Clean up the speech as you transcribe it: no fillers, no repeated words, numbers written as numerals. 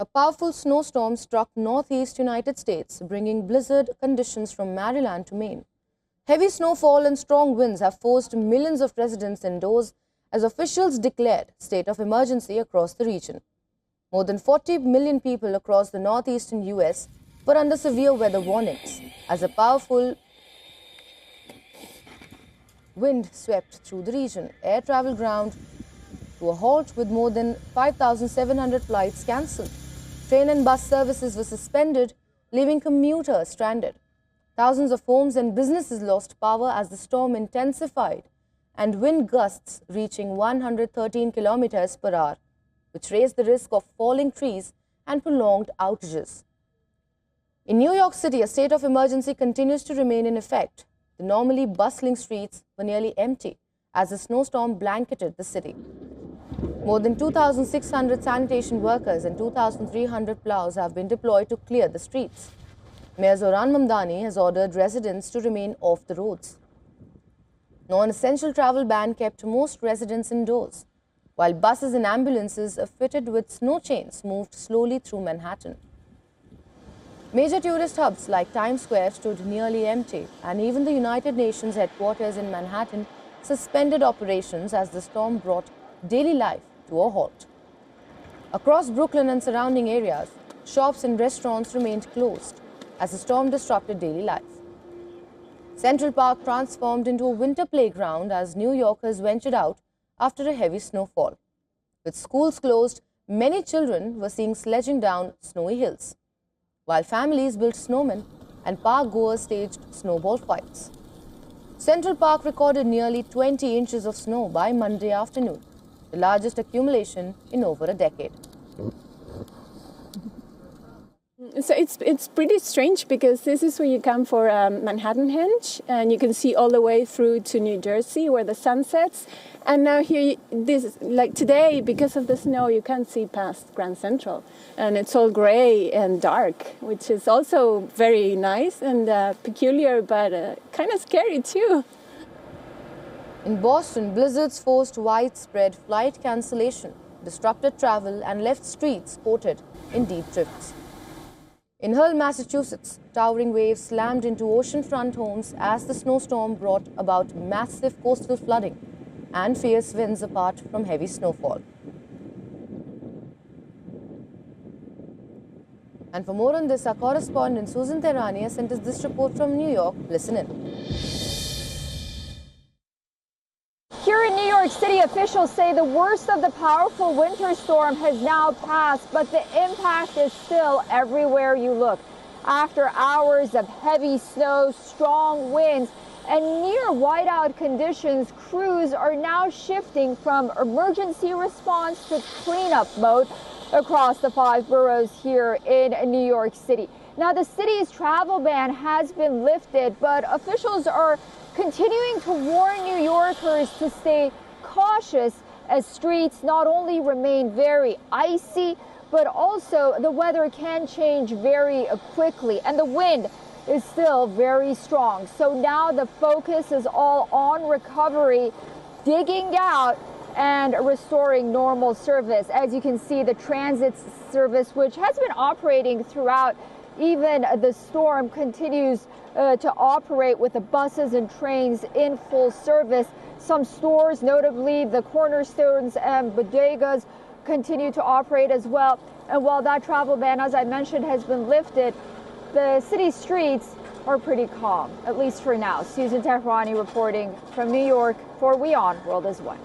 A powerful snowstorm struck northeast United States, bringing blizzard conditions from Maryland to Maine. Heavy snowfall and strong winds have forced millions of residents indoors as officials declared state of emergency across the region. More than 40 million people across the northeastern U.S. were under severe weather warnings as a powerful wind swept through the region. Air travel ground to a halt with more than 5,700 flights cancelled. Train and bus services were suspended, leaving commuters stranded. Thousands of homes and businesses lost power as the storm intensified, and wind gusts reaching 113 kilometers per hour, which raised the risk of falling trees and prolonged outages. In New York City, a state of emergency continues to remain in effect. The normally bustling streets were nearly empty as the snowstorm blanketed the city. More than 2,600 sanitation workers and 2,300 plows have been deployed to clear the streets. Mayor Zoran Mamdani has ordered residents to remain off the roads. Non-essential travel ban kept most residents indoors, while buses and ambulances fitted with snow chains moved slowly through Manhattan. Major tourist hubs like Times Square stood nearly empty, and even the United Nations headquarters in Manhattan suspended operations as the storm brought daily life to a halt. Across Brooklyn and surrounding areas, shops and restaurants remained closed as the storm disrupted daily life. Central Park transformed into a winter playground as New Yorkers ventured out after a heavy snowfall. With schools closed, many children were seen sledging down snowy hills, while families built snowmen and park-goers staged snowball fights. Central Park recorded nearly 20 inches of snow by Monday afternoon, the largest accumulation in over a decade. So it's pretty strange because this is where you come for Manhattan Henge, and you can see all the way through to New Jersey where the sun sets. And now here, like today, because of the snow, you can't see past Grand Central, and it's all gray and dark, which is also very nice and peculiar, but kind of scary too. In Boston, blizzards forced widespread flight cancellation, disrupted travel, and left streets coated in deep drifts. In Hull, Massachusetts, towering waves slammed into oceanfront homes as the snowstorm brought about massive coastal flooding and fierce winds apart from heavy snowfall. And for more on this, our correspondent Susan Tehrani has sent us this report from New York. Listen in. Here in New York City, officials say the worst of the powerful winter storm has now passed, but the impact is still everywhere you look. After hours of heavy snow, strong winds, and near whiteout conditions, crews are now shifting from emergency response to cleanup mode across the 5 boroughs here in New York City. Now, the city's travel ban has been lifted, but officials are continuing to warn New Yorkers to stay cautious as streets not only remain very icy, but also the weather can change very quickly, and the wind is still very strong. So now the focus is all on recovery, digging out and restoring normal service. As you can see, the transit service, which has been operating throughout even the storm, continues to operate with the buses and trains in full service. Some stores, notably the Cornerstones and bodegas, continue to operate as well. And while that travel ban, as I mentioned, has been lifted, the city streets are pretty calm, at least for now. Susan Tehrani reporting from New York for WION World is One.